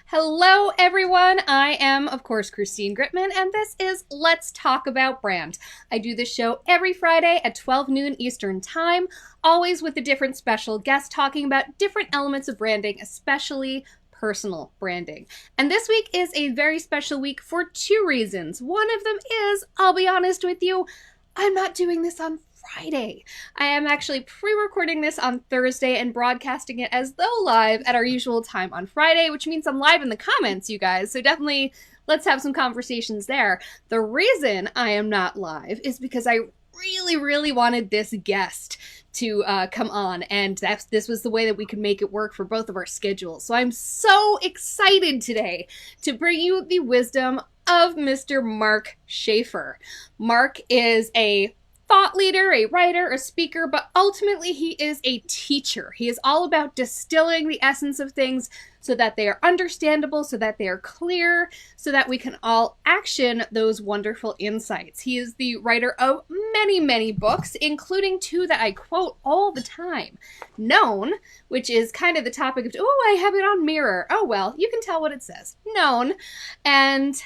Hello, everyone. I am, of course, Christine Gritmon, and this is Let's Talk About Brand. I do this show every Friday at 12 noon Eastern Time, always with a different special guest talking about different elements of branding, especially personal branding. And this week is a very special week for two reasons. One of them is, I'll be honest with you, I'm not doing this on Friday. I am actually pre-recording this on Thursday and broadcasting it as though live at our usual time on Friday, which means I'm live in the comments, you guys. So definitely let's have some conversations there. The reason I am not live is because I really wanted this guest to come on, and this was the way that we could make it work for both of our schedules. So I'm so excited today to bring you the wisdom of Mr. Mark Schaefer. Mark is a thought leader, a writer, a speaker, but ultimately he is a teacher. He is all about distilling the essence of things so that they are understandable, so that they are clear, so that we can all action those wonderful insights. He is the writer of many books, including two that I quote all the time. Known, which is kind of the topic of, oh, I have it on Mirror. Oh, well, you can tell what it says. Known. And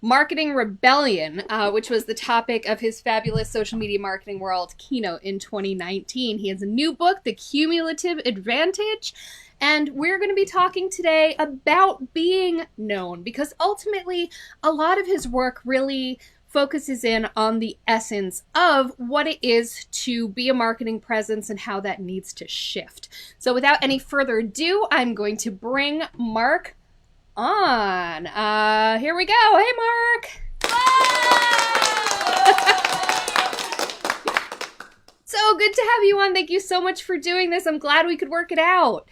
Marketing Rebellion, which was the topic of his fabulous social media marketing world keynote in 2019. He has a new book, The Cumulative Advantage, and we're going to be talking today about being known, because ultimately a lot of his work really focuses in on the essence of what it is to be a marketing presence and how that needs to shift. So without any further ado, I'm going to bring Mark on. Here we go. Hey, Mark. So good to have you on. Thank you so much for doing this. I'm glad we could work it out.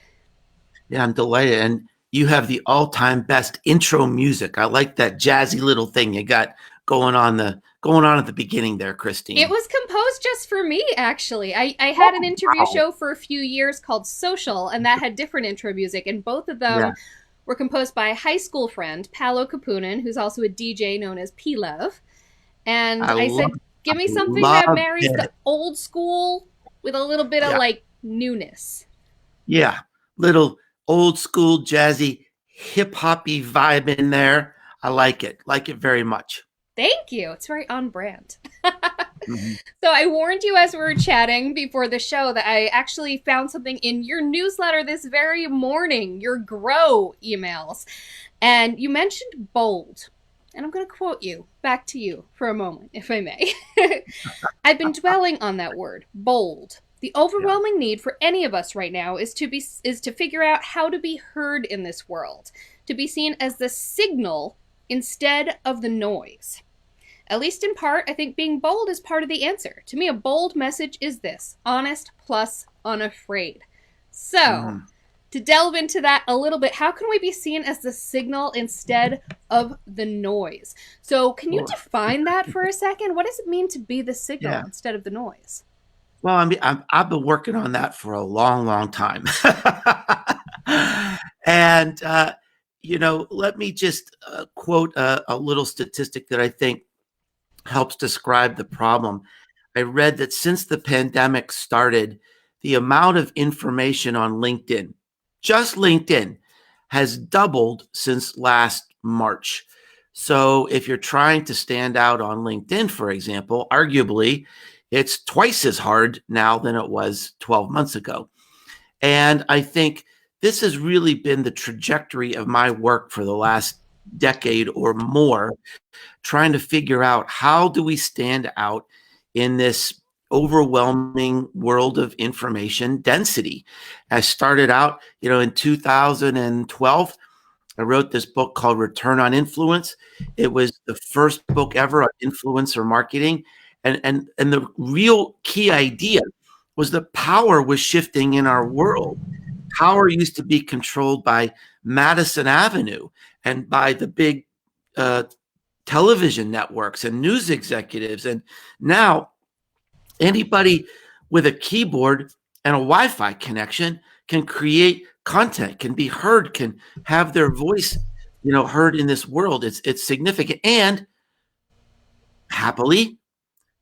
Yeah, I'm delighted. And you have the all-time best intro music. I like that jazzy little thing you got going on at the beginning there, Christine. It was composed just for me, actually. I had an interview show for a few years called Social, and that had different intro music, and both of them were composed by a high school friend, Paolo Kapunen, who's also a DJ known as P-Love. And I said, give me something that marries the old school with a little bit of like newness. Yeah, little old school jazzy hip hoppy vibe in there. I like it very much. Thank you. It's very on brand. So I warned you as we were chatting before the show that I actually found something in your newsletter this very morning, your Grow emails. And you mentioned bold. And I'm going to quote you back to you for a moment, if I may. I've been dwelling on that word, bold. The overwhelming need for any of us right now is to figure out how to be heard in this world, to be seen as the signal instead of the noise. At least in part, I think being bold is part of the answer. To me, a bold message is this: honest plus unafraid. So, to delve into that a little bit, how can we be seen as the signal instead of the noise? So, can you define that for a second? What does it mean to be the signal instead of the noise? Well, I mean, I've been working on that for a long time. And, let me just quote a little statistic that I think helps describe the problem. I read that since the pandemic started, the amount of information on LinkedIn, just LinkedIn, has doubled since last March. So if you're trying to stand out on LinkedIn, for example, arguably, it's twice as hard now than it was 12 months ago. And I think this has really been the trajectory of my work for the last decade or more, trying to figure out how do we stand out in this overwhelming world of information density. I started out, in 2012. I wrote this book called Return on Influence. It was the first book ever on influencer marketing. And the real key idea was the power was shifting in our world. Power used to be controlled by Madison Avenue and by the big television networks and news executives. And now anybody with a keyboard and a Wi-Fi connection can create content, can be heard, can have their voice, heard in this world. It's significant. And happily,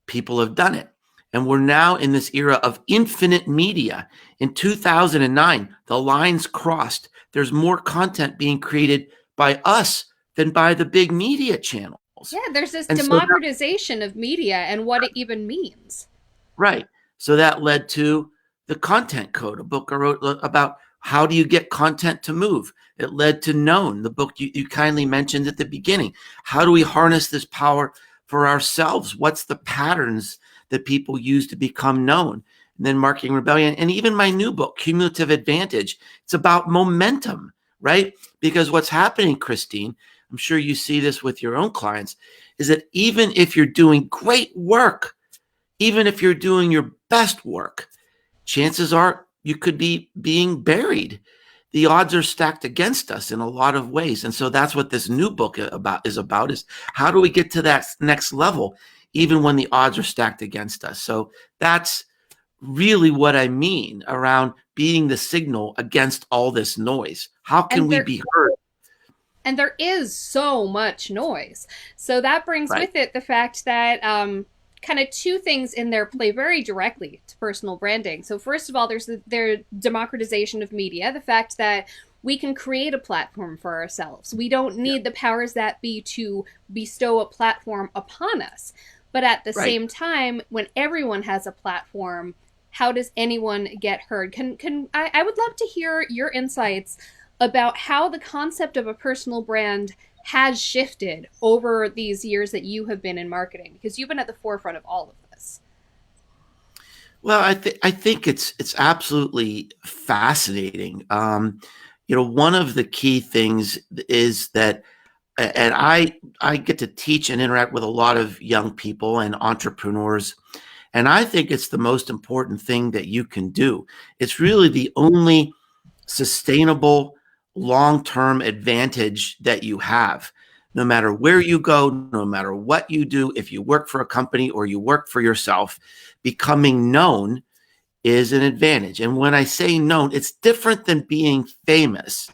people have done it. And we're now in this era of infinite media. In 2009, the lines crossed. There's more content being created by us than by the big media channels. Yeah, there's this And so that, democratization of media and what it even means. right. So that led to the content code, a book I wrote about how do you get content to move. It led to Known, the book you kindly mentioned at the beginning. How do we harness this power for ourselves? What's the patterns that people use to become known? And then Marketing Rebellion, and even my new book, Cumulative Advantage. It's about momentum, right? Because what's happening, Christine, I'm sure you see this with your own clients, is that even if you're doing great work, even if you're doing your best work, chances are you could be being buried. The odds are stacked against us in a lot of ways. And so that's what this new book is how do we get to that next level, even when the odds are stacked against us? So that's really what I mean around being the signal against all this noise. How can And we there be heard? and there is so much noise. So that brings Right. with it the fact that kind of two things in there play very directly to personal branding. So first of all, there's the democratization of media, the fact that we can create a platform for ourselves. We don't Yeah. need the powers that be to bestow a platform upon us. But at the Right. same time, when everyone has a platform, how does anyone get heard? I would love to hear your insights about how the concept of a personal brand has shifted over these years that you have been in marketing, because you've been at the forefront of all of this. Well, I think it's absolutely fascinating. One of the key things is that, and I get to teach and interact with a lot of young people and entrepreneurs, and I think it's the most important thing that you can do. It's really the only sustainable long-term advantage that you have. No matter where you go, no matter what you do, if you work for a company or you work for yourself, becoming known is an advantage. And when I say known, it's different than being famous.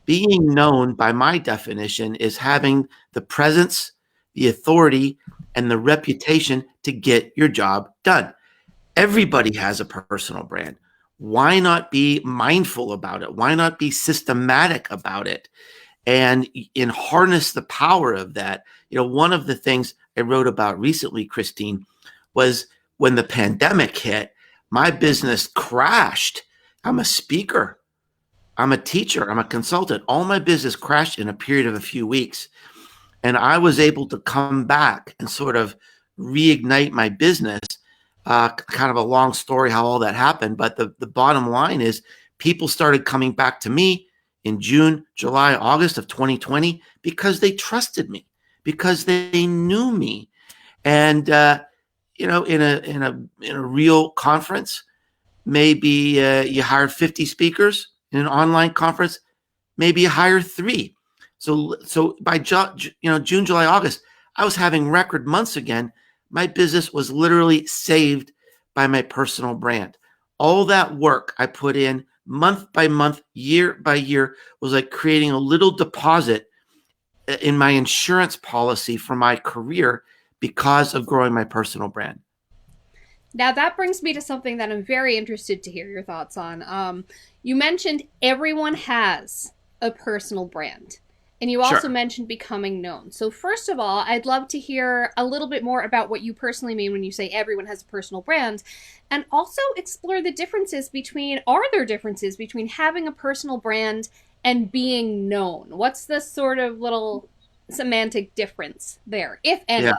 Being known, by my definition, is having the presence, the authority, and the reputation to get your job done. Everybody has a personal brand. Why not be mindful about it? Why not be systematic about it? And harness the power of that. One of the things I wrote about recently, Christine, was when the pandemic hit, my business crashed. I'm a speaker, I'm a teacher, I'm a consultant. All my business crashed in a period of a few weeks. And I was able to come back and sort of reignite my business. Kind of a long story how all that happened. But the bottom line is people started coming back to me in June, July, August of 2020 because they trusted me, because they knew me. And in a real conference, maybe you hire 50 speakers. In an online conference, maybe you hire 3. So by June, July, August, I was having record months again. My business was literally saved by my personal brand. All that work I put in month by month, year by year, was like creating a little deposit in my insurance policy for my career because of growing my personal brand. Now, that brings me to something that I'm very interested to hear your thoughts on. You mentioned everyone has a personal brand, and you also Sure. mentioned becoming known. So, first of all, I'd love to hear a little bit more about what you personally mean when you say everyone has a personal brand, and also explore the differences between, are there differences between having a personal brand and being known? What's the sort of little semantic difference there, if Yeah. any?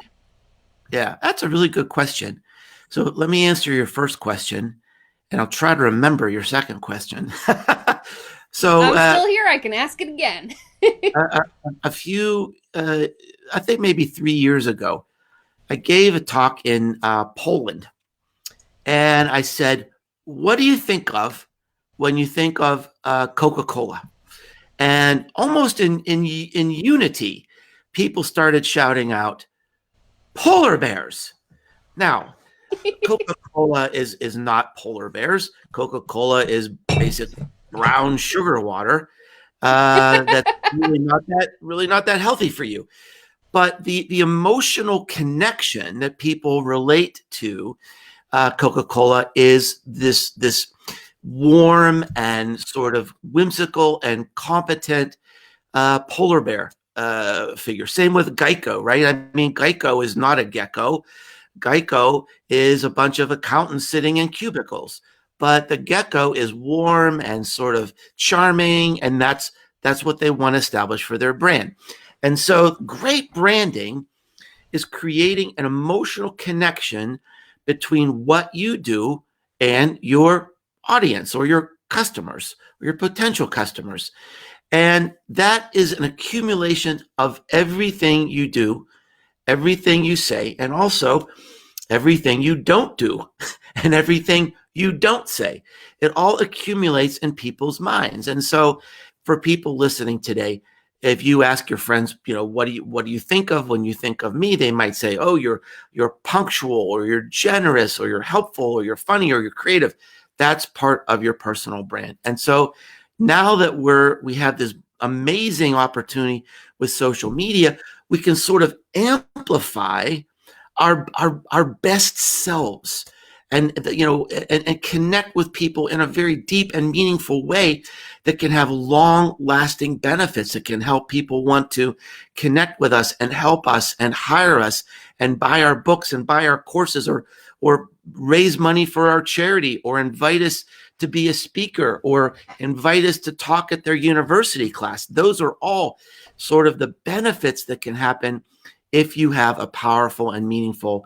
Yeah. That's a really good question. So let me answer your first question, and I'll try to remember your second question. so I'm still here. I can ask it again. a, a few, I think maybe 3 years ago, I gave a talk in Poland, and I said, "What do you think of when you think of Coca-Cola?" And almost in unity, people started shouting out, "Polar bears!" Now, Coca-Cola is not polar bears. Coca-Cola is basically brown sugar water that's really not that healthy for you. But the emotional connection that people relate to Coca-Cola is this warm and sort of whimsical and competent polar bear figure. Same with Geico, right? I mean, Geico is not a gecko. Geico is a bunch of accountants sitting in cubicles, but the gecko is warm and sort of charming, and that's what they want to establish for their brand. And so, great branding is creating an emotional connection between what you do and your audience or your customers or your potential customers. And that is an accumulation of everything you do, everything you say, and also everything you don't do and everything you don't say. It all accumulates in people's minds. And so for people listening today, if you ask your friends, what do you think of when you think of me, they might say, oh, you're punctual, or you're generous, or you're helpful, or you're funny, or you're creative. That's part of your personal brand. And so now that we have this amazing opportunity with social media, we can sort of amplify our best selves, and and connect with people in a very deep and meaningful way that can have long lasting benefits, that can help people want to connect with us and help us and hire us and buy our books and buy our courses, or raise money for our charity, or invite us to be a speaker, or invite us to talk at their university class. Those are all sort of the benefits that can happen if you have a powerful and meaningful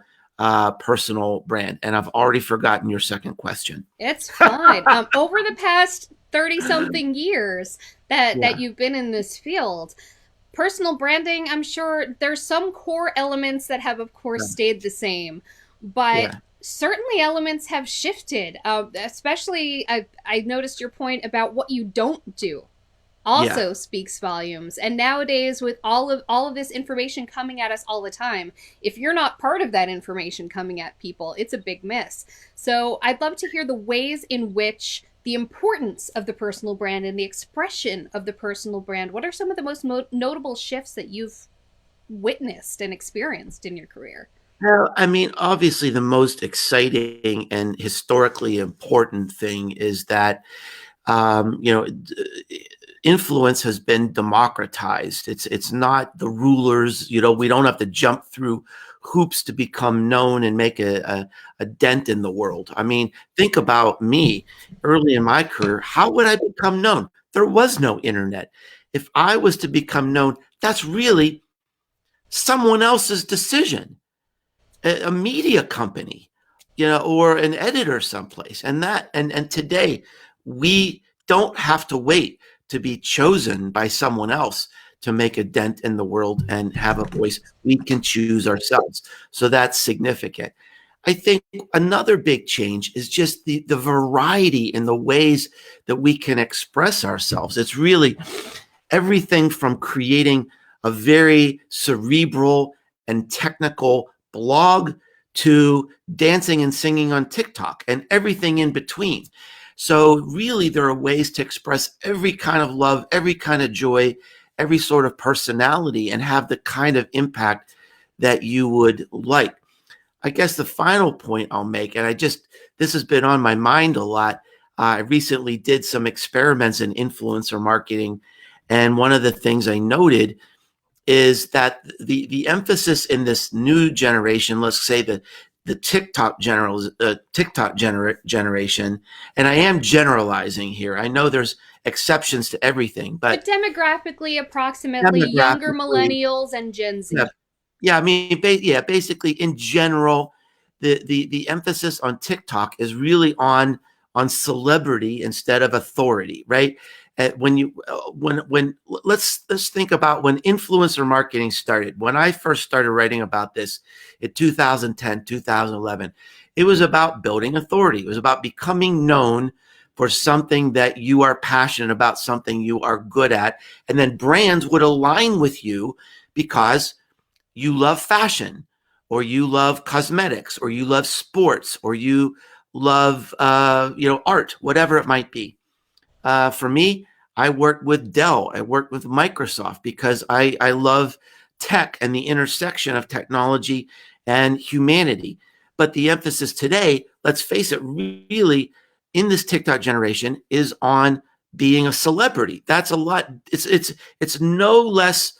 personal brand. And I've already forgotten your second question. It's fine. Over the past 30 something years that Yeah, you've been in this field, personal branding, I'm sure there's some core elements that have, of course, yeah, stayed the same, but yeah, certainly elements have shifted. Especially, I noticed your point about what you don't do yeah. also speaks volumes. And nowadays, with all of this information coming at us all the time, if you're not part of that information coming at people, it's a big miss. So I'd love to hear the ways in which the importance of the personal brand and the expression of the personal brand. What are some of the most notable shifts that you've witnessed and experienced in your career? Well, I mean, obviously, the most exciting and historically important thing is that influence has been democratized. It's not the rulers. We don't have to jump through hoops to become known and make a dent in the world. I mean, think about me early in my career. How would I become known? There was no internet. If I was to become known, that's really someone else's decision, a media company, or an editor someplace. And today we don't have to wait to be chosen by someone else to make a dent in the world and have a voice. We can choose ourselves. So that's significant. I think another big change is just the variety in the ways that we can express ourselves. It's really everything from creating a very cerebral and technical blog to dancing and singing on TikTok and everything in between. So really, there are ways to express every kind of love, every kind of joy, every sort of personality, and have the kind of impact that you would like. I guess the final point I'll make, and this has been on my mind a lot. I recently did some experiments in influencer marketing, and one of the things I noted is that the emphasis in this new generation, let's say the TikTok generation, and I am generalizing here. I know there's exceptions to everything, But but demographically, approximately younger demographically, millennials and Gen yeah, Z. yeah. I mean, basically in general, the emphasis on TikTok is really on celebrity instead of authority, right? When you when let's think about when influencer marketing started. When I first started writing about this in 2010, 2011, it was about building authority. It was about becoming known for something that you are passionate about, something you are good at, and then brands would align with you because you love fashion, or you love cosmetics, or you love sports, or you love art, whatever it might be. For me, I worked with Dell. I worked with Microsoft because I love tech and the intersection of technology and humanity. But the emphasis today, let's face it, really in this TikTok generation is on being a celebrity. That's a lot. It's no less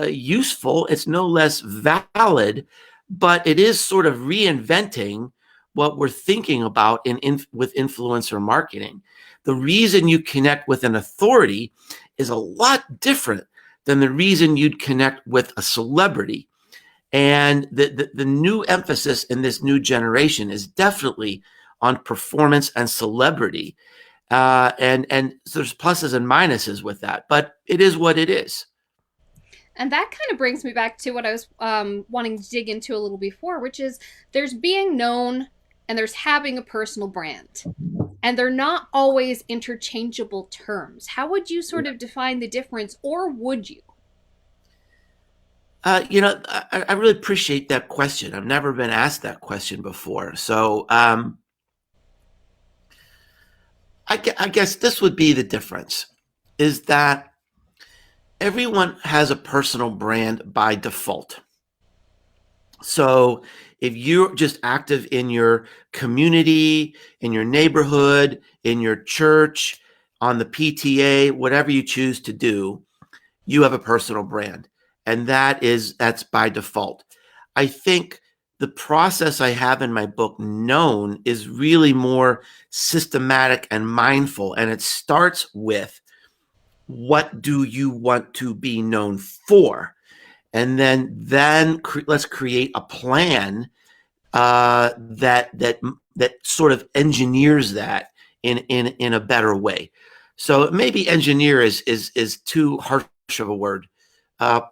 useful. It's no less valid, but it is sort of reinventing what we're thinking about with influencer marketing. The reason you connect with an authority is a lot different than the reason you'd connect with a celebrity. And the new emphasis in this new generation is definitely on performance and celebrity. And so there's pluses and minuses with that, but it is what it is. And that kind of brings me back to what I was wanting to dig into a little before, which is there's being known and there's having a personal brand. And they're not always interchangeable terms. How would you sort of define the difference, or would you? I really appreciate that question. I've never been asked that question before. So I guess this would be the difference, is that everyone has a personal brand by default. So if you're just active in your community, in your neighborhood, in your church, on the PTA, whatever you choose to do, you have a personal brand. And that's by default. I think the process I have in my book, Known, is really more systematic and mindful. And it starts with, what do you want to be known for? And then let's create a plan that sort of engineers that in a better way. So maybe engineer is too harsh of a word.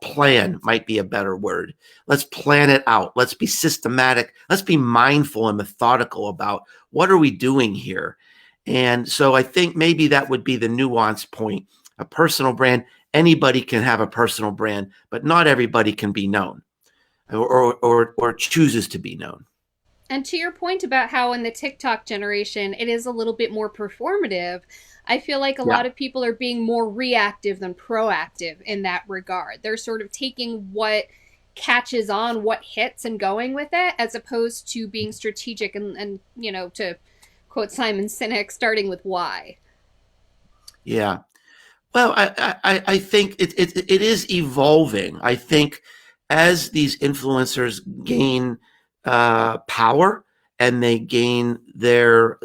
Plan might be a better word. Let's plan it out. Let's be systematic. Let's be mindful and methodical about what are we doing here. And so I think maybe that would be the nuance point. A personal brand, anybody can have a personal brand, but not everybody can be known or chooses to be known. And to your point about how in the TikTok generation it is a little bit more performative, I feel like a Yeah. lot of people are being more reactive than proactive in that regard. They're sort of taking what catches on, what hits, and going with it, as opposed to being strategic and to quote Simon Sinek, starting with why. Yeah. Well, I think it is evolving. I think as these influencers gain power and they gain their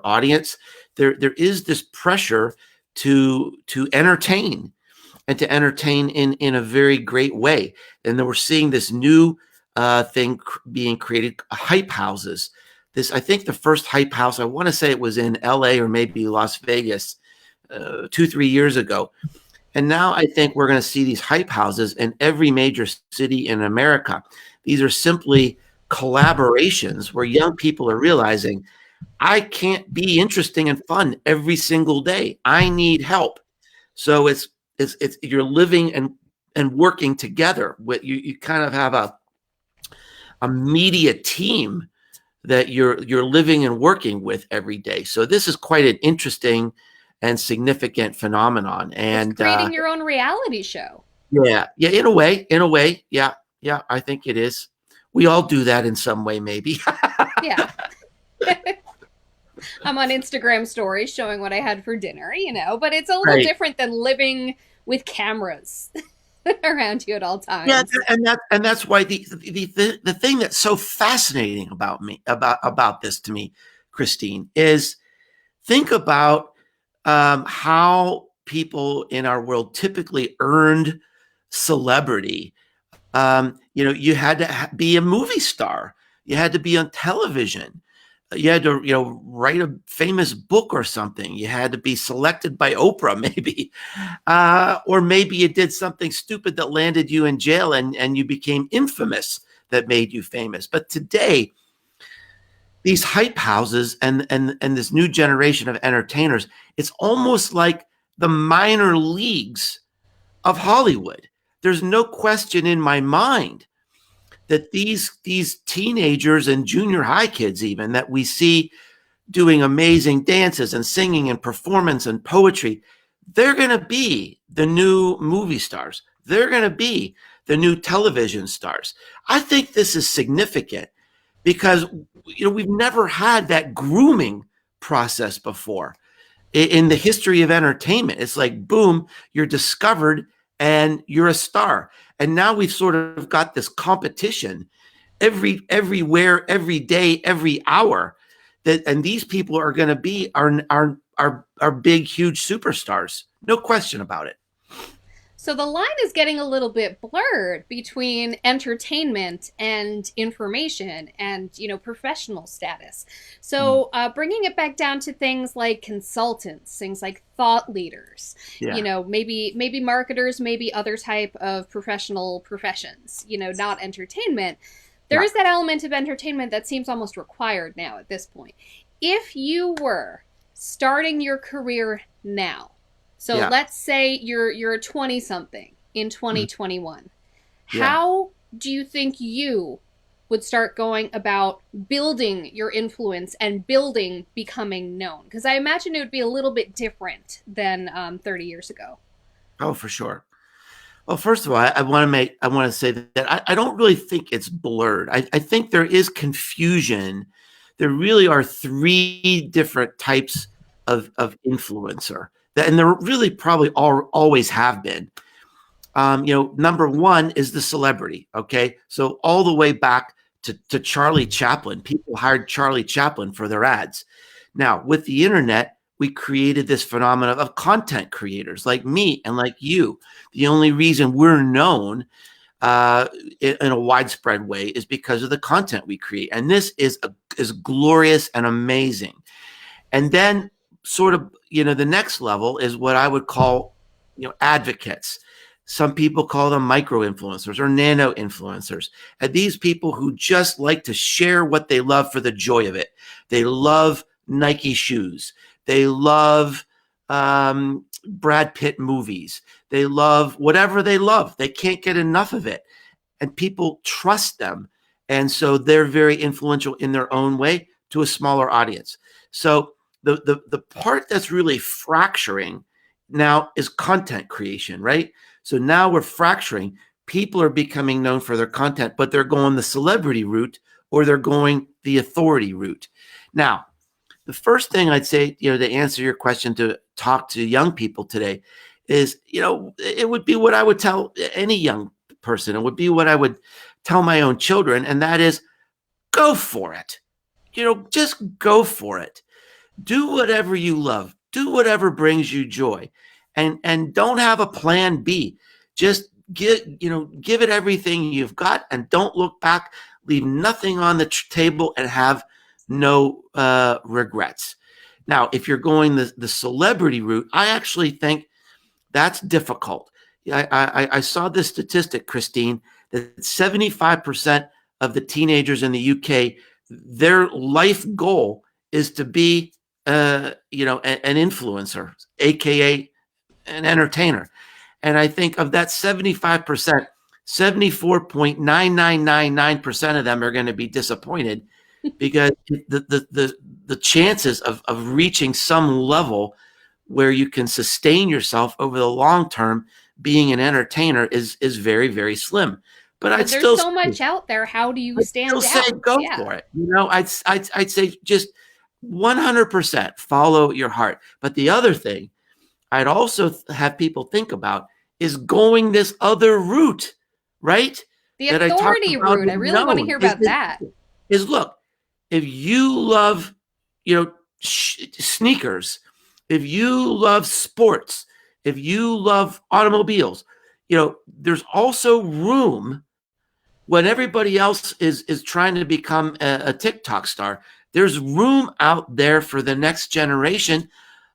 audience, there is this pressure to entertain and to entertain in a very great way. And then we're seeing this new thing being created, hype houses. I think the first hype house, I want to say it was in LA or maybe Las Vegas 2-3 years ago. And now I think we're going to see these hype houses in every major city in America. These are simply collaborations where young people are realizing, I can't be interesting and fun every single day. I need help. So it's you're living and working together. You kind of have a media team that you're living and working with every day. So this is quite an interesting and significant phenomenon. And It's creating your own reality show. yeah, in a way, yeah, I think it is. We all do that in some way, maybe. Yeah. I'm on Instagram stories showing what I had for dinner, but it's a little Right. different than living with cameras around you at all times. Yeah, and that's why the thing that's so fascinating about this to me, Christine, is think about how people in our world typically earned celebrity. You had to be a movie star. You had to be on television. You had to, write a famous book or something. You had to be selected by Oprah, maybe, or maybe you did something stupid that landed you in jail, and you became infamous that made you famous. But today, these hype houses and this new generation of entertainers, it's almost like the minor leagues of Hollywood. There's no question in my mind that these teenagers and junior high kids even that we see doing amazing dances and singing and performance and poetry, they're going to be the new movie stars. They're going to be the new television stars. I think this is significant because we've never had that grooming process before in the history of entertainment. It's like, boom, you're discovered and you're a star. And now we've sort of got this competition everywhere, every day, every hour. And these people are going to be our big, huge superstars. No question about it. So the line is getting a little bit blurred between entertainment and information and, professional status. Mm. So bringing it back down to things like consultants, things like thought leaders, Yeah. maybe marketers, maybe other type of professional professions, not entertainment. There Yeah. is that element of entertainment that seems almost required now at this point. If you were starting your career now, so Yeah. let's say you're a 20 something in Mm. 2021. Yeah. How do you think you would start going about building your influence and building becoming known? Because I imagine it would be a little bit different than 30 years ago. Oh, for sure. Well, first of all, I want to say that I don't really think it's blurred. I think there is confusion. There really are three different types of influencer, and there really probably always have been. Number one is the celebrity. Okay, so all the way back to Charlie Chaplin, people hired Charlie Chaplin for their ads. Now, with the internet, we created this phenomenon of content creators like me and like you. The only reason we're known in a widespread way is because of the content we create, and this is glorious and amazing. And then, sort of, the next level is what I would call, advocates. Some people call them micro influencers or nano influencers. And these people who just like to share what they love for the joy of it. They love Nike shoes. They love Brad Pitt movies. They love whatever they love. They can't get enough of it. And people trust them. And so they're very influential in their own way to a smaller audience. So the part that's really fracturing now is content creation, right? So now we're fracturing. People are becoming known for their content, but they're going the celebrity route or they're going the authority route. Now, the first thing I'd say, to answer your question, to talk to young people today is, it would be what I would tell any young person. It would be what I would tell my own children. And that is, go for it. Just go for it. Do whatever you love. Do whatever brings you joy. And don't have a plan B. Just give it everything you've got and don't look back. Leave nothing on the table and have no regrets. Now, if you're going the celebrity route, I actually think that's difficult. I saw this statistic, Christine, that 75% of the teenagers in the UK, their life goal is to be, an influencer, aka an entertainer. And I think of that 75%, 74.9999% of them are going to be disappointed because the chances of reaching some level where you can sustain yourself over the long term being an entertainer is very, very slim. But But there's so much out there. How do you stand say out? go Yeah. for it. I'd say just 100% follow your heart. But the other thing I'd also have people think about is going this other route, right? The That I talked authority about route. I in really want to known hear about that. is look, if you love, sneakers, if you love sports, if you love automobiles, there's also room when everybody else is trying to become a TikTok star. There's room out there for the next generation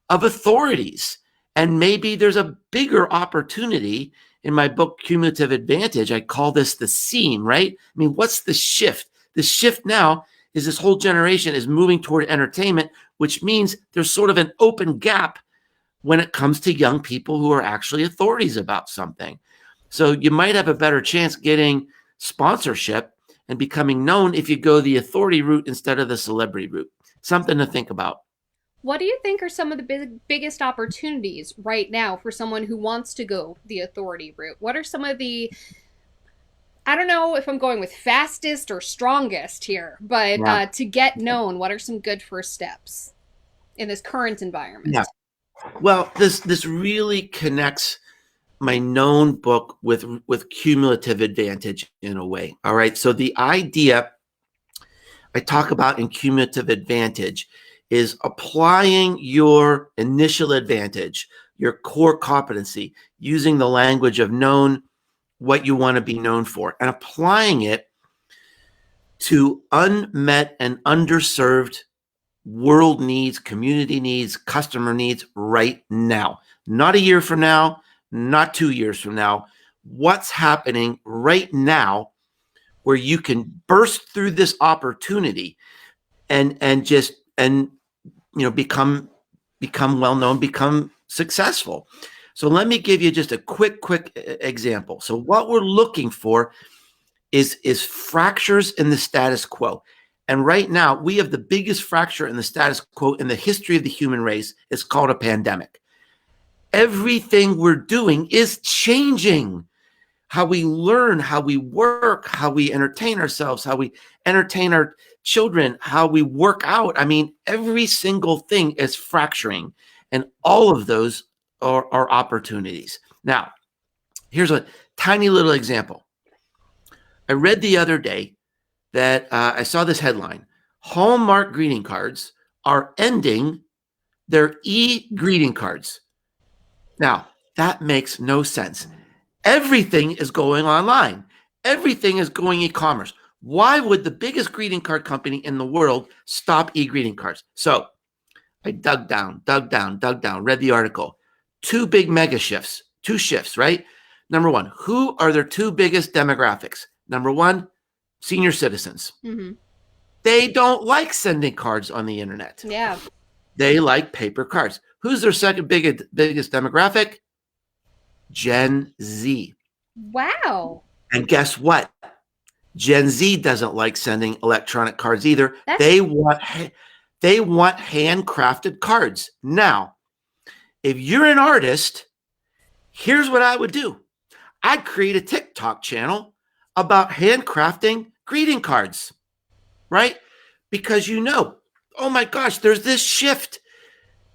of authorities. And maybe there's a bigger opportunity. In my book, Cumulative Advantage, I call this the seam, right? I mean, what's the shift? The shift now is this whole generation is moving toward entertainment, which means there's sort of an open gap when it comes to young people who are actually authorities about something. So you might have a better chance getting sponsorship and becoming known if you go the authority route instead of the celebrity route. Something to think about. What do you think are some of the biggest opportunities right now for someone who wants to go the authority route? What are some of the I don't know if I'm going with fastest or strongest here, but Yeah. to get known, what are some good first steps in this current Yeah. environment? Well, this really connects my known book with cumulative advantage in a way. All right. So the idea I talk about in cumulative advantage is applying your initial advantage, your core competency, using the language of known, what you want to be known for, and applying it to unmet and underserved world needs, community needs, customer needs right now. Not a year from now, not 2 years from now. What's happening right now where you can burst through this opportunity and just and become well known, become successful. So let me give you just a quick example. So what we're looking for is fractures in the status quo. And right now, we have the biggest fracture in the status quo in the history of the human race. It's called a pandemic. Everything we're doing is changing. How we learn, how we work, how we entertain ourselves, how we entertain our children, how we work out. I mean, every single thing is fracturing, and all of those are opportunities. Now, here's a tiny little example. I read the other day that I saw this headline: Hallmark greeting cards are ending their e-greeting cards. Now, that makes no sense. Everything is going online. Everything is going e-commerce. Why would the biggest greeting card company in the world stop e-greeting cards? So I dug down, read the article. Two big mega shifts, two shifts, right? Number one, who are their two biggest demographics? Number one, senior citizens. Mm-hmm. They don't like sending cards on the internet. Yeah. They like paper cards. Who's their second biggest demographic? Gen Z. Wow. And guess what? Gen Z doesn't like sending electronic cards either. That's They want handcrafted cards. Now, if you're an artist, here's what I would do. I'd create a TikTok channel about handcrafting greeting cards, right? Because oh my gosh, there's this shift.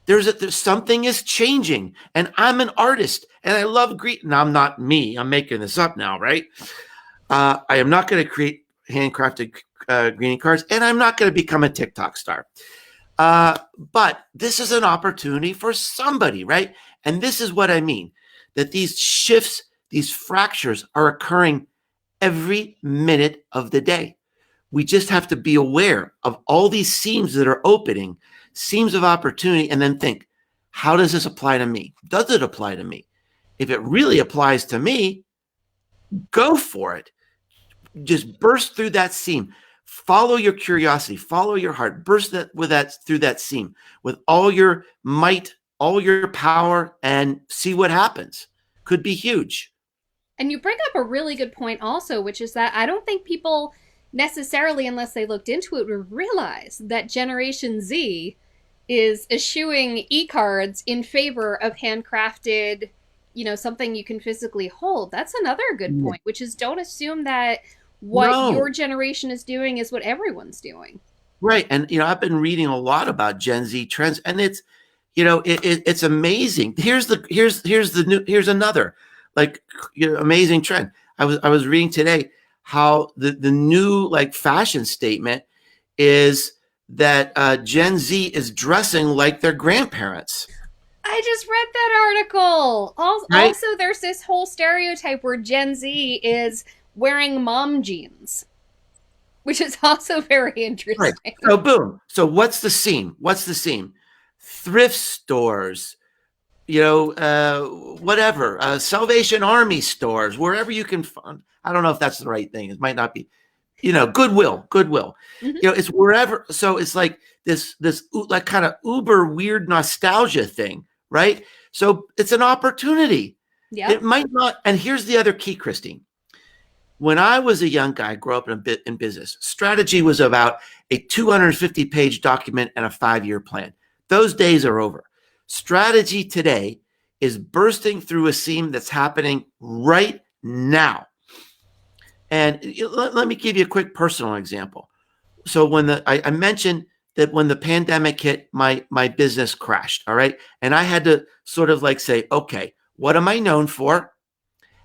There's something is changing, and I'm an artist, and I love greeting. Now, I'm not me. I'm making this up now, right? I am not going to create handcrafted greeting cards, and I'm not going to become a TikTok star. But this is an opportunity for somebody, right? And this is what I mean, that these shifts, these fractures are occurring every minute of the day. We just have to be aware of all these seams that are opening, seams of opportunity, and then think, how does this apply to me? Does it apply to me? If it really applies to me, go for it. Just burst through that seam. Follow your curiosity, follow your heart, burst through that seam with all your might, all your power, and see what happens. Could be huge. And you bring up a really good point also, which is that I don't think people necessarily, unless they looked into it, would realize that Generation Z is eschewing e-cards in favor of handcrafted, something you can physically hold. That's another good point, which is don't assume that what your generation is doing is what everyone's doing. Right. And, I've been reading a lot about Gen Z trends, and it's, it's amazing. Here's another amazing trend. I was reading today how the new fashion statement is that Gen Z is dressing like their grandparents. I just read that article. Right? Also, there's this whole stereotype where Gen Z is wearing mom jeans, which is also very interesting. Right. So boom. So what's the scene? Thrift stores, whatever, Salvation Army stores, wherever you can find. I don't know if that's the right thing. It might not be, Goodwill. Mm-hmm. It's wherever. So it's like this like kind of uber weird nostalgia thing, right? So it's an opportunity. Yeah. It might not. And here's the other key, Christine. When I was a young guy, grew up in business, strategy was about a 250-page document and a 5-year plan. Those days are over. Strategy today is bursting through a seam that's happening right now. And let me give you a quick personal example. So I mentioned that when the pandemic hit, my business crashed. All right. And I had to sort of like say, okay, what am I known for?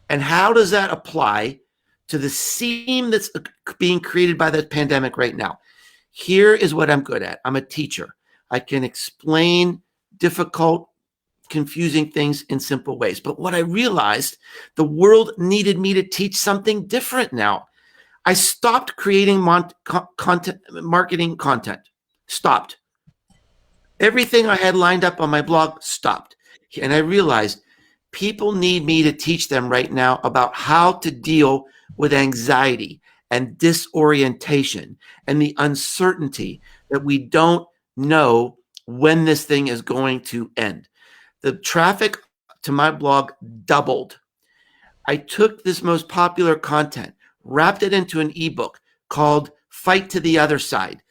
And how does that apply to the seam that's being created by the pandemic right now? Here is what I'm good at. I'm a teacher. I can explain difficult, confusing things in simple ways. But what I realized, the world needed me to teach something different now. I stopped creating content, marketing content. Stopped. Everything I had lined up on my blog stopped. And I realized people need me to teach them right now about how to deal with anxiety and disorientation and the uncertainty that we don't know when this thing is going to end. The traffic to my blog doubled. I took this most popular content, wrapped it into an ebook called Fight to the Other Side.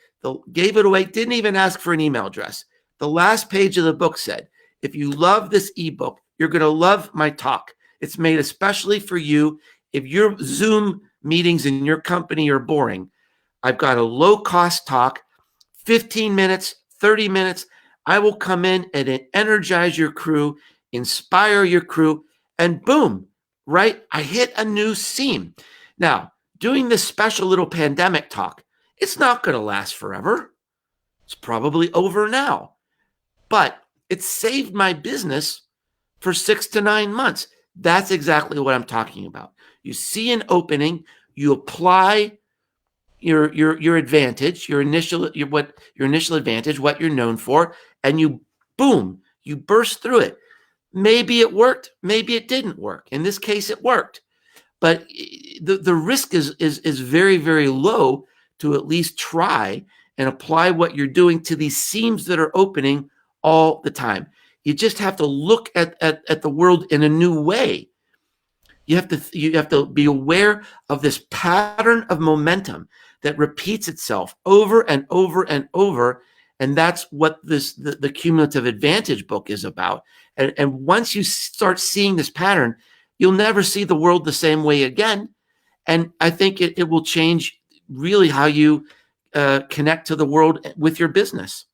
Gave it away, didn't even ask for an email address. The last page of the book said, if you love this ebook, you're going to love my talk. It's made especially for you. If your Zoom meetings in your company are boring, I've got a low-cost talk, 15 minutes, 30 minutes. I will come in and energize your crew, inspire your crew, and boom, right? I hit a new seam. Now, doing this special little pandemic talk, it's not going to last forever. It's probably over now. But it saved my business for 6 to 9 months. That's exactly what I'm talking about. You see an opening, you apply your advantage, your initial advantage, what you're known for, and you boom, you burst through it. Maybe it worked, maybe it didn't work. In this case, it worked. But the risk is very, very low to at least try and apply what you're doing to these seams that are opening all the time. You just have to look at the world in a new way. You have to be aware of this pattern of momentum that repeats itself over and over and over. And that's what the Cumulative Advantage book is about. And once you start seeing this pattern, you'll never see the world the same way again. And I think it will change really how you connect to the world with your business.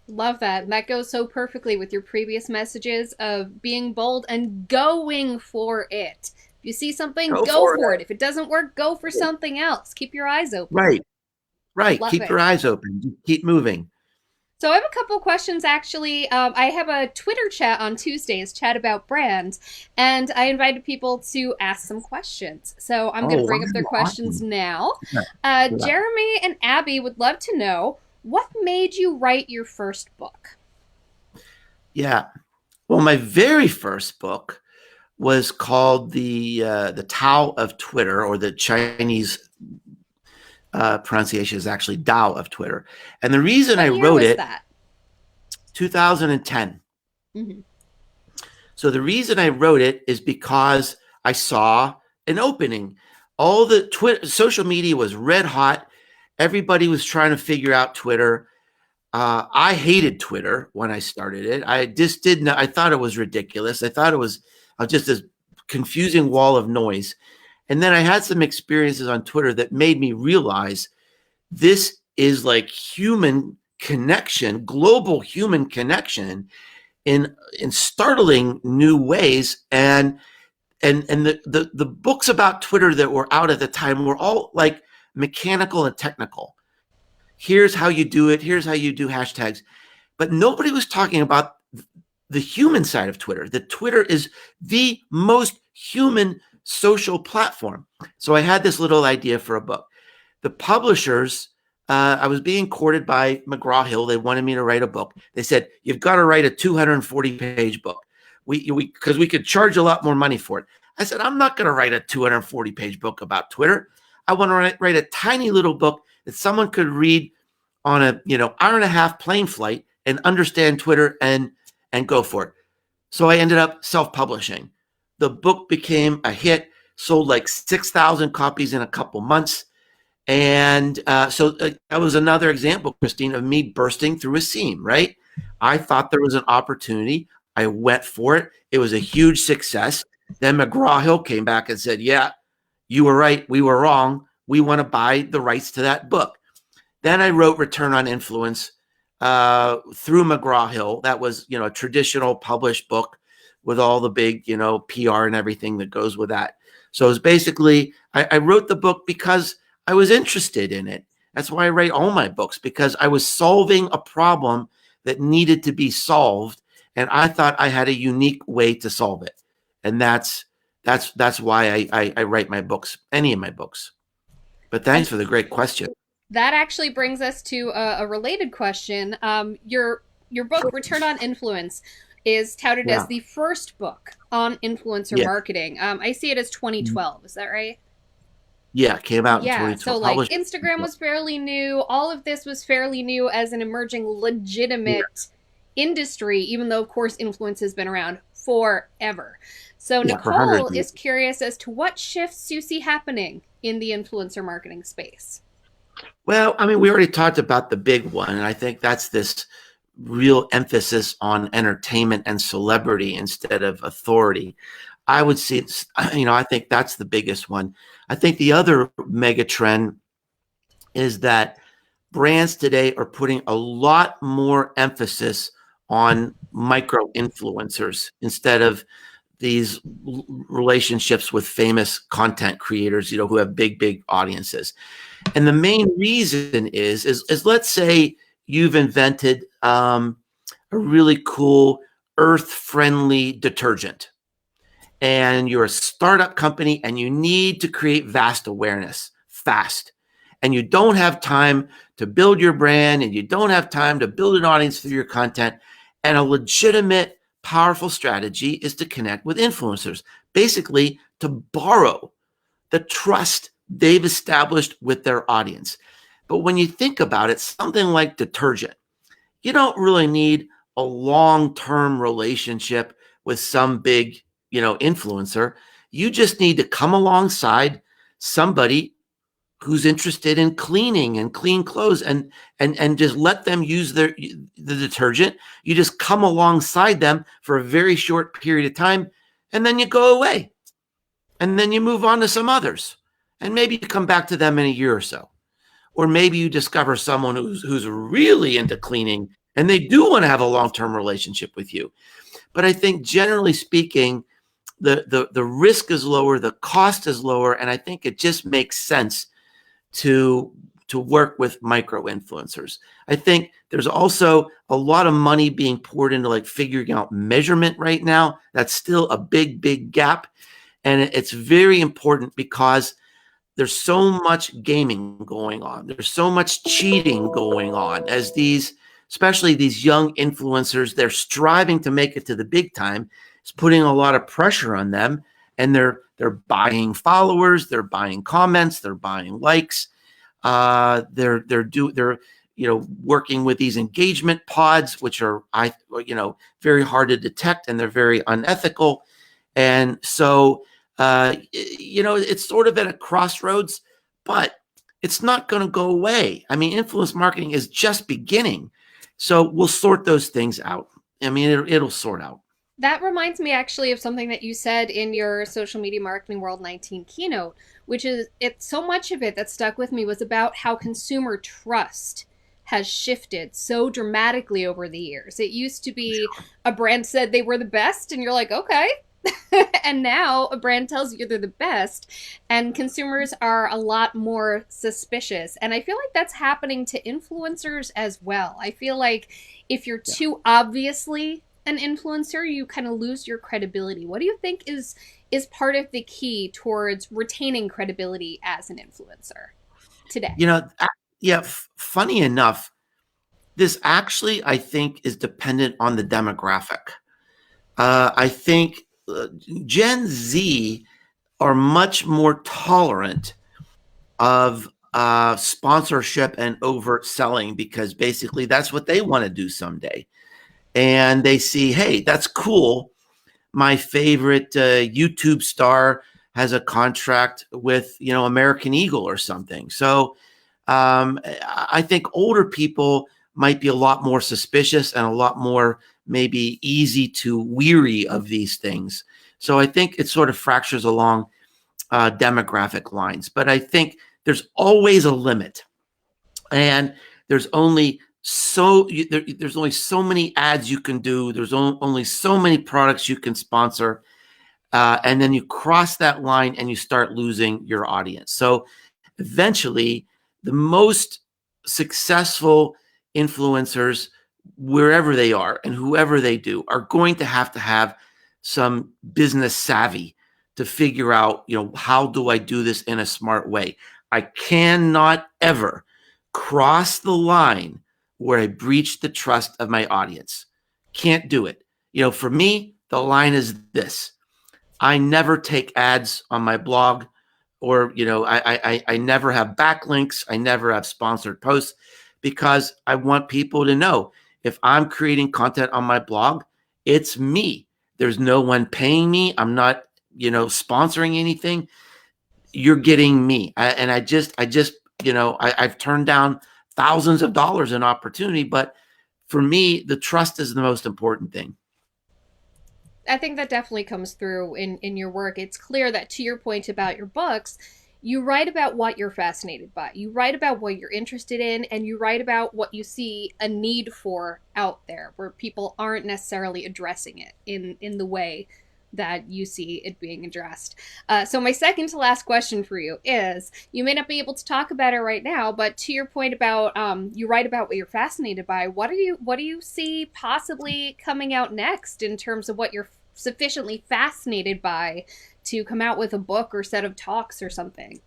Love that. And that goes so perfectly with your previous messages of being bold and going for it. If you see something, Go go for for it. it. If it doesn't work, go for something else. Keep your eyes open. Right, right. Love Keep your it. eyes open. Keep moving. So I have a couple questions actually. I have a Twitter chat on Tuesdays, chat about brand, and I invited people to ask some questions. So I'm going Oh, to bring up their wow, questions awesome. now. Yeah. Jeremy and Abby would love to know what made you write your first book? Yeah. Well, my very first book was called the Tao of Twitter, or the Chinese pronunciation is actually Tao of Twitter. And the reason I What year wrote was it, that? 2010. Mm-hmm. So the reason I wrote it is because I saw an opening. All the social media was red hot. Everybody was trying to figure out Twitter. I hated Twitter when I started it. I just didn't. I thought it was ridiculous. I thought it was just this confusing wall of noise. And then I had some experiences on Twitter that made me realize this is like human connection, global human connection in startling new ways. And the books about Twitter that were out at the time were all like mechanical and technical. Here's how you do it. Here's how you do hashtags. But nobody was talking about the human side of Twitter, that Twitter is the most human social platform. So I had this little idea for a book. The publishers, I was being courted by McGraw-Hill. They wanted me to write a book. They said, you've got to write a 240-page book. Because we could charge a lot more money for it. I said, I'm not going to write a 240-page book about Twitter. I want to write a tiny little book that someone could read on a hour and a half plane flight and understand Twitter and go for it. So I ended up self-publishing. The book became a hit, sold like 6,000 copies in a couple months. And so that was another example, Christine, of me bursting through a seam, right? I thought there was an opportunity. I went for it. It was a huge success. Then McGraw-Hill came back and said, yeah, You were right. We were wrong. We want to buy the rights to that book. Then I wrote Return on Influence through McGraw-Hill. That was, a traditional published book with all the big, PR and everything that goes with that. So it was basically, I wrote the book because I was interested in it. That's why I write all my books, because I was solving a problem that needed to be solved, and I thought I had a unique way to solve it. And that's why I write my books, any of my books. But And thanks for the great question. that actually brings us to a related question. Your book, Return on Influence, is touted as Yeah. the first book on influencer Yeah. marketing. I see it as 2012. Is that right? Yeah. Came out in Yeah, so 2012. like Published. Instagram was fairly new. All of this was fairly new as an emerging Yeah. legitimate industry, even though, of course, influence has been around forever. So, Yeah. For hundreds Nicole of years. is curious as to what shifts you see happening in the influencer marketing space. Well, I mean, we already talked about the big one, and I think that's this real emphasis on entertainment and celebrity instead of authority. I would see it's, I think that's the biggest one. I think the other mega trend is that brands today are putting a lot more emphasis on micro influencers instead of these relationships with famous content creators, who have big audiences. And the main reason is let's say you've invented a really cool earth-friendly detergent, and you're a startup company and you need to create vast awareness fast. And you don't have time to build your brand, and you don't have time to build an audience through your content. And a legitimate, powerful strategy is to connect with influencers, basically to borrow the trust they've established with their audience. But when you think about it, something like detergent, you don't really need a long-term relationship with some big, influencer. You just need to come alongside somebody who's interested in cleaning and clean clothes, and just let them use the detergent. You just come alongside them for a very short period of time, and then you go away, and then you move on to some others, and maybe you come back to them in a year or so. Or maybe you discover someone who's really into cleaning, and they do want to have a long-term relationship with you. But I think generally speaking, the risk is lower, the cost is lower, and I think it just makes sense to work with micro influencers. I think there's also a lot of money being poured into like figuring out measurement right now. That's still a big gap. And it's very important because there's so much gaming going on. There's so much cheating going on as especially these young influencers, they're striving to make it to the big time. It's putting a lot of pressure on them, and they're buying followers, they're buying comments, they're buying likes. They're working with these engagement pods, which are very hard to detect, and they're very unethical. And so it's sort of at a crossroads, but it's not going to go away. I mean, influence marketing is just beginning. So we'll sort those things out. I mean, it'll sort out. That reminds me actually of something that you said in your Social Media Marketing World 19 keynote, which is so much of it that stuck with me was about how consumer trust has shifted so dramatically over the years. It used to be a brand said they were the best, and you're like, okay. And now a brand tells you they're the best, and consumers are a lot more suspicious. And I feel like that's happening to influencers as well. I feel like if you're too obviously an influencer, you kind of lose your credibility. What do you think is part of the key towards retaining credibility as an influencer today? Yeah, funny enough, this actually, I think, is dependent on the demographic. I think Gen Z are much more tolerant of sponsorship and overt selling, because basically that's what they want to do someday. And they see, hey, that's cool. My favorite YouTube star has a contract with, American Eagle or something. So I think older people might be a lot more suspicious and a lot more maybe easy to weary of these things. So I think it sort of fractures along demographic lines, but I think there's always a limit, and there's only there's only so many ads you can do. There's only so many products you can sponsor, and then you cross that line and you start losing your audience. So eventually, the most successful influencers, wherever they are and whoever they do, are going to have some business savvy to figure out, how do I do this in a smart way? I cannot ever cross the line where I breach the trust of my audience. Can't do it. For me, the line is this: I never take ads on my blog, or I never have backlinks. I never have sponsored posts, because I want people to know, if I'm creating content on my blog, it's me. There's no one paying me. I'm not, sponsoring anything. You're getting me. I've turned down thousands of dollars in opportunity, but for me, the trust is the most important thing. I think that definitely comes through in your work. It's clear that, to your point about your books, you write about what you're fascinated by. You write about what you're interested in, and you write about what you see a need for out there, where people aren't necessarily addressing it in the way that you see it being addressed. So my second to last question for you is, you may not be able to talk about it right now, but to your point about you write about what you're fascinated by, what do you see possibly coming out next in terms of what you're sufficiently fascinated by to come out with a book or set of talks or something?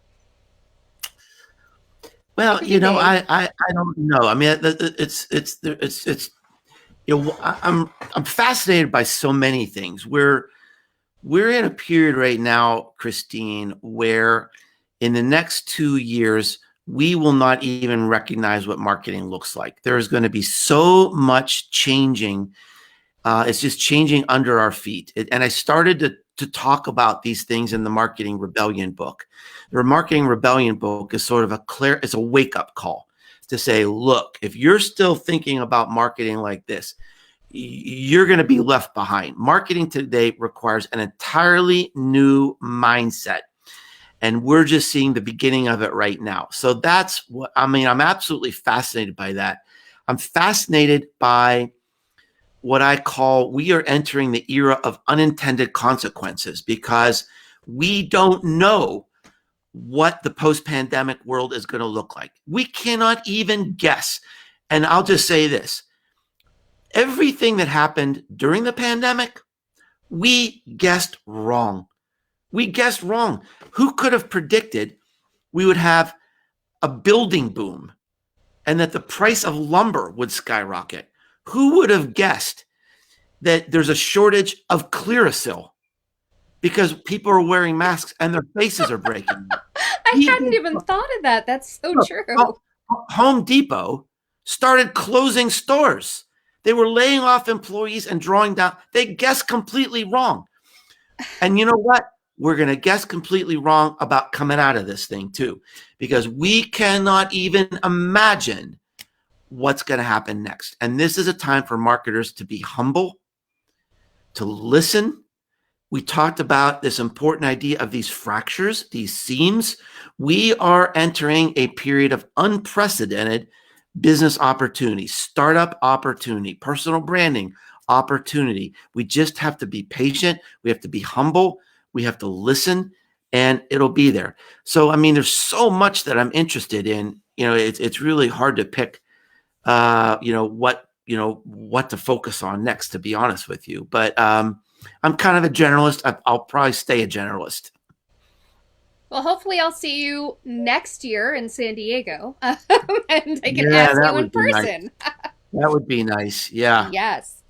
Well, It could be vague. I don't know. I mean, it's I'm fascinated by so many things. We're in a period right now, Christine, where in the next 2 years, we will not even recognize what marketing looks like. There's going to be so much changing. It's just changing under our feet. And I started to talk about these things in the Marketing Rebellion book. The Marketing Rebellion book is sort of it's a wake-up call to say, look, if you're still thinking about marketing like this, you're going to be left behind. Marketing today requires an entirely new mindset. And we're just seeing the beginning of it right now. So that's what I mean. I'm absolutely fascinated by that. I'm fascinated by what I call, we are entering the era of unintended consequences, because we don't know what the post-pandemic world is going to look like. We cannot even guess. And I'll just say this: everything that happened during the pandemic, we guessed wrong. We guessed wrong. Who could have predicted we would have a building boom and that the price of lumber would skyrocket? Who would have guessed that there's a shortage of Clearasil because people are wearing masks and their faces are breaking? I hadn't even thought of that. That's so true. Home Depot started closing stores. They were laying off employees and drawing down. They guessed completely wrong. And you know what? We're going to guess completely wrong about coming out of this thing too, because we cannot even imagine what's going to happen next. And this is a time for marketers to be humble, to listen. We talked about this important idea of these fractures, these seams. We are entering a period of unprecedented business opportunity, startup opportunity, personal branding opportunity. We just have to be patient. We have to be humble. We have to listen, and it'll be there. So, I mean, there's so much that I'm interested in. It's really hard to pick, what to focus on next, to be honest with you. But I'm kind of a generalist. I'll probably stay a generalist. Well, hopefully I'll see you next year in San Diego, and I can Yeah, ask that you in would be nice. person. That would be nice. Yeah. Yes.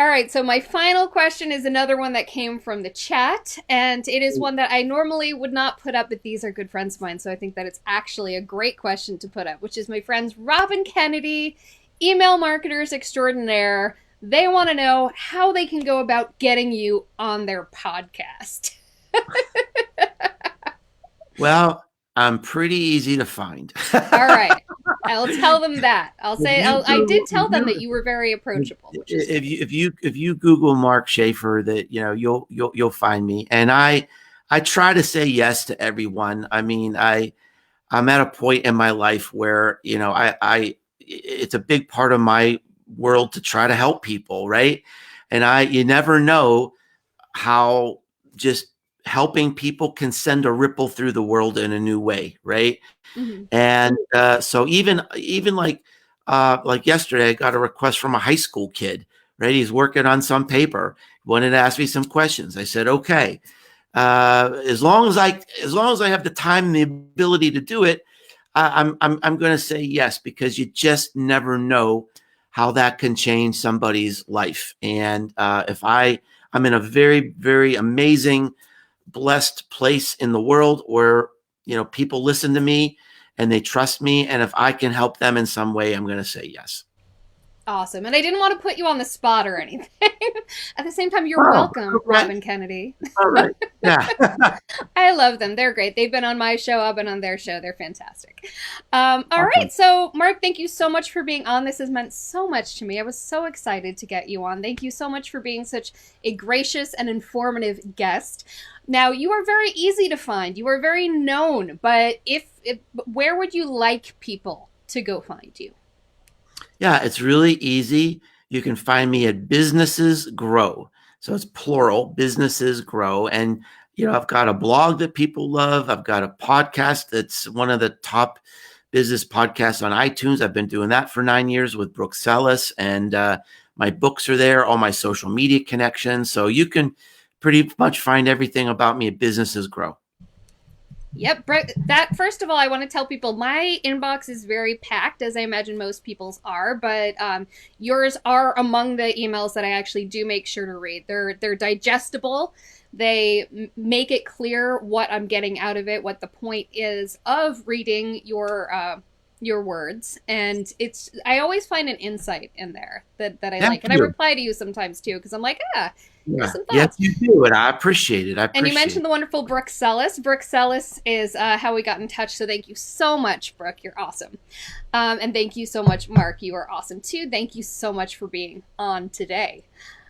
All right, so my final question is another one that came from the chat, and it is one that I normally would not put up, but these are good friends of mine, so I think that it's actually a great question to put up, which is my friends Robin Kennedy, email marketers extraordinaire. They want to know how they can go about getting you on their podcast. Well, I'm pretty easy to find. All right. I'll tell them that. I'll say I did tell them that you were very if approachable, which is you Google Mark Schaefer, that you'll find me. And I try to say yes to everyone. I mean, I'm at a point in my life where, I it's a big part of my world to try to help people, right? And you never know how just helping people can send a ripple through the world in a new way, right? Mhm. And so even like yesterday, I got a request from a high school kid. Right, he's working on some paper. He wanted to ask me some questions. I said, okay. As long as I have the time and the ability to do it, I'm going to say yes, because you just never know how that can change somebody's life. And if I'm in a very, very amazing, blessed place in the world where people listen to me and they trust me, and if I can help them in some way, I'm going to say yes. Awesome. And I didn't want to put you on the spot or anything. At the same time, you're Oh, welcome, okay. Robin Kennedy. All right. Yeah. I love them. They're great. They've been on my show. I've been on their show. They're fantastic. All right. Awesome. So, Mark, thank you so much for being on. This has meant so much to me. I was so excited to get you on. Thank you so much for being such a gracious and informative guest. Now, you are very easy to find. You are very known. But if where would you like people to go find you? Yeah, it's really easy. You can find me at Businesses Grow. So it's plural, Businesses Grow. And, I've got a blog that people love. I've got a podcast that's one of the top business podcasts on iTunes. I've been doing that for 9 years with Brooke Sellis. And my books are there, all my social media connections. So you can pretty much find everything about me at Businesses Grow. Yep, that first of all, I want to tell people my inbox is very packed, as I imagine most people's are, but yours are among the emails that I actually do make sure to read. They're digestible. They make it clear what I'm getting out of it, what the point is of reading your words, and I always find an insight in there that I Thank like, and I you. reply to you sometimes too because I'm like, here's Yeah. some Yes, thoughts. you do. And I appreciate it. I And you appreciate mentioned it. the wonderful Brooke Sellis. Brooke Sellis is how we got in touch. So thank you so much, Brooke. You're awesome. And thank you so much, Mark. You are awesome too. Thank you so much for being on today.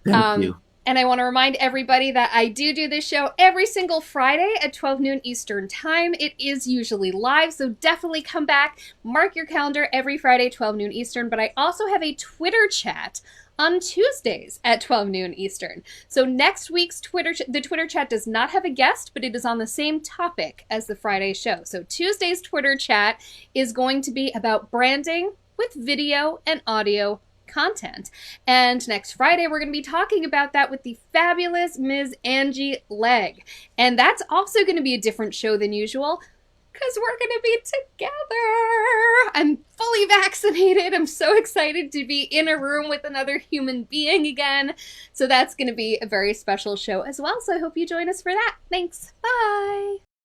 Thank Um, you. and I want to remind everybody that I do this show every single Friday at 12 noon Eastern Time. It is usually live, so definitely come back. Mark your calendar every Friday, 12 noon Eastern. But I also have a Twitter chat on Tuesdays at 12 noon Eastern. So next week's the Twitter chat does not have a guest, but it is on the same topic as the Friday show. So Tuesday's Twitter chat is going to be about branding with video and audio content. And next Friday, we're going to be talking about that with the fabulous Ms. Angie Legg. And that's also going to be a different show than usual because we're going to be together. I'm fully vaccinated. I'm so excited to be in a room with another human being again. So that's going to be a very special show as well. So I hope you join us for that. Thanks. Bye.